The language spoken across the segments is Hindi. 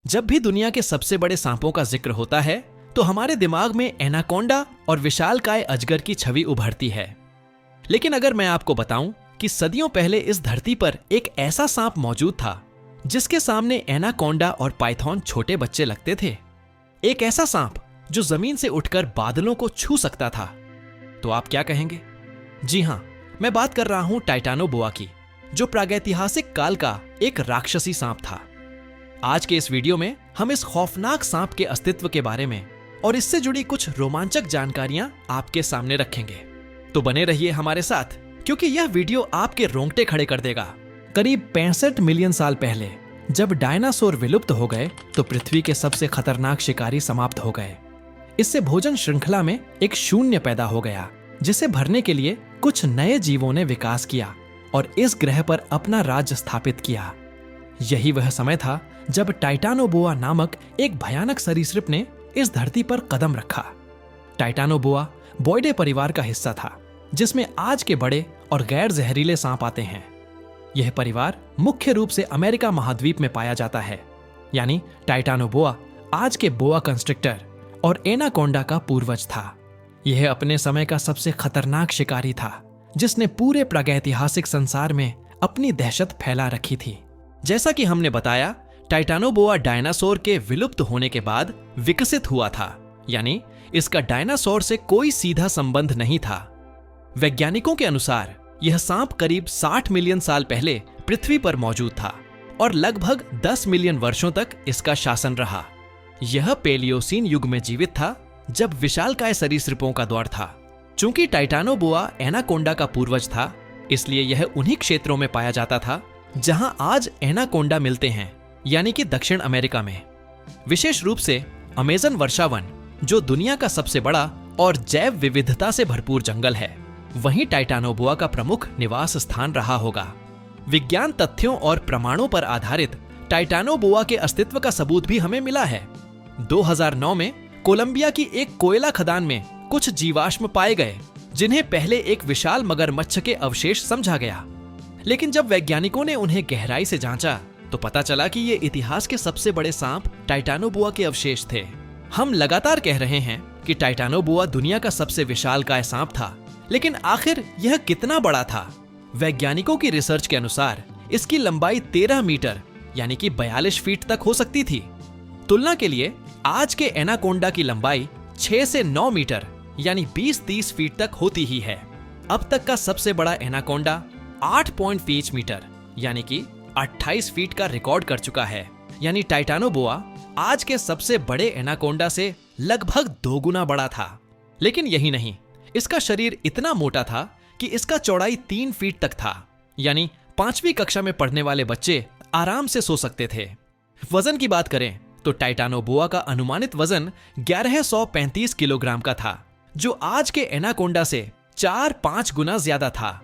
जब भी दुनिया के सबसे बड़े सांपों का जिक्र होता है तो हमारे दिमाग में एनाकोंडा और विशालकाय अजगर की छवि उभरती है। लेकिन अगर मैं आपको बताऊं कि सदियों पहले इस धरती पर एक ऐसा सांप मौजूद था जिसके सामने एनाकोंडा और पाइथन छोटे बच्चे लगते थे, एक ऐसा सांप जो जमीन से उठकर बादलों को छू सकता था, तो आप क्या कहेंगे? जी हां, मैं बात कर रहा हूं टाइटानोबोआ की, जो प्रागैतिहासिक काल का एक राक्षसी सांप था। आज के इस वीडियो में हम इस खौफनाक सांप के अस्तित्व के बारे में और इससे जुड़ी कुछ रोमांचक जानकारियां आपके सामने रखेंगे। तो बने रहिए हमारे साथ, क्योंकि यह वीडियो आपके रोंगटे खड़े कर देगा। करीब 65 मिलियन साल पहले जब डायनासोर विलुप्त हो गए तो पृथ्वी के सबसे खतरनाक शिकारी समाप्त हो गए। इससे भोजन श्रृंखला में एक शून्य पैदा हो गया, जिसे भरने के लिए कुछ नए जीवों ने विकास किया और इस ग्रह पर अपना राज्य स्थापित किया। यही वह समय था जब टाइटानोबोआ नामक एक भयानक सरीसृप ने इस धरती पर कदम रखा। टाइटानोबोआ बॉयडे परिवार का हिस्सा था, जिसमें आज के बड़े और गैर जहरीले सांप आते हैं। यह परिवार मुख्य रूप से अमेरिका महाद्वीप में पाया जाता है, यानी टाइटानोबोआ आज के बोआ कंस्ट्रिक्टर और एनाकोंडा का पूर्वज था। यह अपने समय का सबसे खतरनाक शिकारी था, जिसने पूरे प्रागैतिहासिक संसार में अपनी दहशत फैला रखी थी। जैसा कि हमने बताया, टाइटानोबोआ डायनासोर के विलुप्त होने के बाद विकसित हुआ था, यानी इसका डायनासोर से कोई सीधा संबंध नहीं था। वैज्ञानिकों के अनुसार यह सांप करीब 60 मिलियन साल पहले पृथ्वी पर मौजूद था और लगभग 10 मिलियन वर्षों तक इसका शासन रहा। यह पेलियोसीन युग में जीवित था, जब विशालकाय सरीसृपों का दौर था। चूंकि टाइटानोबोआ एनाकोंडा का पूर्वज था, इसलिए यह उन्हीं क्षेत्रों में पाया जाता था जहां आज एनाकोंडा मिलते हैं, यानी कि दक्षिण अमेरिका में। विशेष रूप से अमेज़न वर्षावन, जो दुनिया का सबसे बड़ा और जैव विविधता से भरपूर जंगल है, वहीं टाइटानोबोआ का प्रमुख निवास स्थान रहा होगा। विज्ञान तथ्यों और प्रमाणों पर आधारित टाइटानोबोआ के अस्तित्व का सबूत भी हमें मिला है। 2009 में कोलंबिया की एक कोयला खदान में कुछ जीवाश्म पाए गए, जिन्हें पहले एक विशाल मगरमच्छ के अवशेष समझा गया। लेकिन जब वैज्ञानिकों ने उन्हें गहराई से जांचा तो पता चला कि ये इतिहास के सबसे बड़े सांप टाइटानोबोआ के अवशेष थे। हम लगातार कह रहे हैं कि टाइटानोबोआ दुनिया का सबसे विशालकाय सांप था, लेकिन आखिर यह कितना बड़ा था? वैज्ञानिकों की रिसर्च के अनुसार इसकी लंबाई 13 मीटर यानी कि 42 फीट तक हो सकती थी। तुलना के लिए आज के एनाकोंडा की लंबाई 6 से 9 मीटर यानी 20-30 फीट तक होती ही है। अब तक का सबसे बड़ा एनाकोंडा 8.5 मीटर यानी कि 28 फीट का रिकॉर्ड कर चुका है। यानी टाइटानोबोआ आज के सबसे बड़े एनाकोंडा से लगभग 2 गुना बड़ा था। लेकिन यही नहीं, इसका शरीर इतना मोटा था कि इसका चौड़ाई 3 फीट तक था, यानी 5वीं कक्षा में पढ़ने वाले बच्चे आराम से सो सकते थे। वजन की बात करें तो टाइटानोबोआ का अनुमानित वजन 1135 किलोग्राम का था, जो आज के एनाकोंडा से 4-5 गुना ज्यादा था।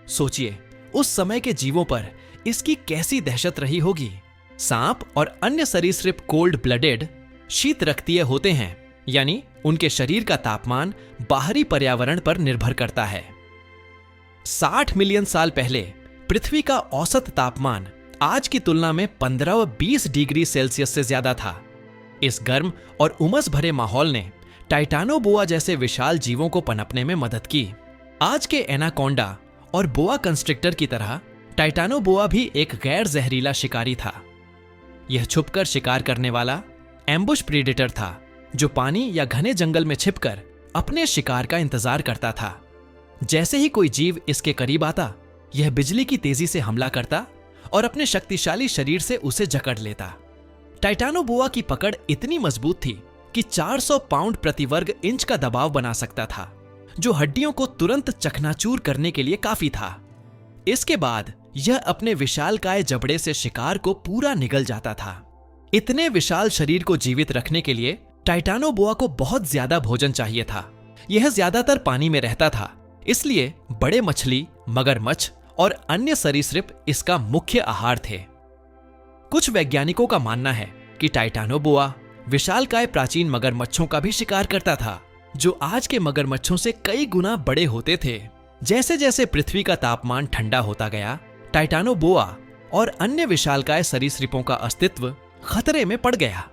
सोचिए, उस समय के जीवों पर इसकी कैसी दहशत रही होगी। सांप और अन्य सरीसृप कोल्ड ब्लडेड शीत रक्तीय होते हैं, यानी उनके शरीर का तापमान बाहरी पर्यावरण पर निर्भर करता है। 60 मिलियन साल पहले पृथ्वी का औसत तापमान आज की तुलना में 15-20 डिग्री सेल्सियस से ज्यादा था। इस गर्म और उमस भरे माहौल ने टाइटानोबोआ जैसे विशाल जीवों को पनपने में मदद की। आज के एनाकोंडा और बोआ कंस्ट्रिक्टर की तरह टाइटानोबोआ भी एक गैर जहरीला शिकारी था। यह छुपकर शिकार करने वाला एम्बुश प्रीडेटर था, जो पानी या घने जंगल में छिपकर अपने शिकार का इंतजार करता था। जैसे ही कोई जीव इसके करीब आता, यह बिजली की तेजी से हमला करता और अपने शक्तिशाली शरीर से उसे जकड़ लेता। टाइटानोबोआ की पकड़ इतनी मजबूत थी कि 400 पाउंड प्रति वर्ग इंच का दबाव बना सकता था, जो हड्डियों को तुरंत चकनाचूर करने के लिए काफी था। इसके बाद यह अपने विशालकाय जबड़े से शिकार को पूरा निगल जाता था। इतने विशाल शरीर को जीवित रखने के लिए टाइटानोबोआ को बहुत ज्यादा भोजन चाहिए था। यह ज्यादातर पानी में रहता था, इसलिए बड़े मछली, मगरमच्छ और अन्य सरीसृप इसका मुख्य आहार थे। कुछ वैज्ञानिकों का मानना है कि टाइटानोबोआ विशालकाय प्राचीन मगरमच्छों का भी शिकार करता था, जो आज के मगरमच्छों से कई गुना बड़े होते थे। जैसे जैसे पृथ्वी का तापमान ठंडा होता गया, टाइटानोबोआ और अन्य विशालकाय सरीसृपों का अस्तित्व खतरे में पड़ गया।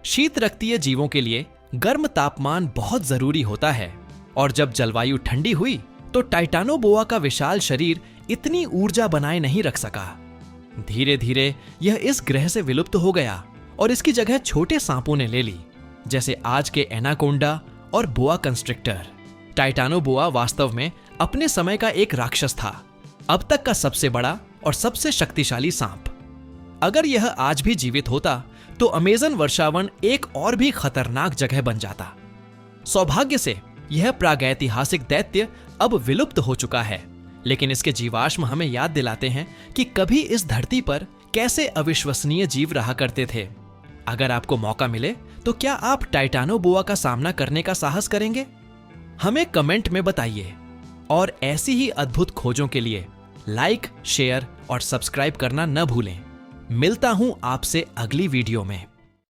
शीत रक्तीय जीवों के लिए गर्म तापमान बहुत जरूरी होता है और जब जलवायु ठंडी हुई तो टाइटानोबोआ का विशाल शरीर इतनी ऊर्जा बनाए नहीं रख सका। धीरे धीरे यह इस ग्रह से विलुप्त हो गया और इसकी जगह छोटे सांपों ने ले ली, जैसे आज के एनाकोंडा और बोआ कंस्ट्रिक्टर। टाइटानोबोआ वास्तव में अपने समय का एक राक्षस था, अब तक का सबसे बड़ा और सबसे शक्तिशाली सांप। अगर यह आज भी जीवित होता तो अमेज़न वर्षावन एक और भी खतरनाक जगह बन जाता। सौभाग्य से यह प्रागैतिहासिक दैत्य अब विलुप्त हो चुका है, लेकिन इसके जीवाश्म हमें याद दिलाते हैं कि कभी इस धरती पर कैसे अविश्वसनीय जीव रहा करते थे। अगर आपको मौका मिले तो क्या आप टाइटानोबोआ का सामना करने का साहस करेंगे? हमें कमेंट में बताइए। और ऐसी ही अद्भुत खोजों के लिए लाइक, शेयर और सब्सक्राइब करना न भूलें। मिलता हूं आपसे अगली वीडियो में।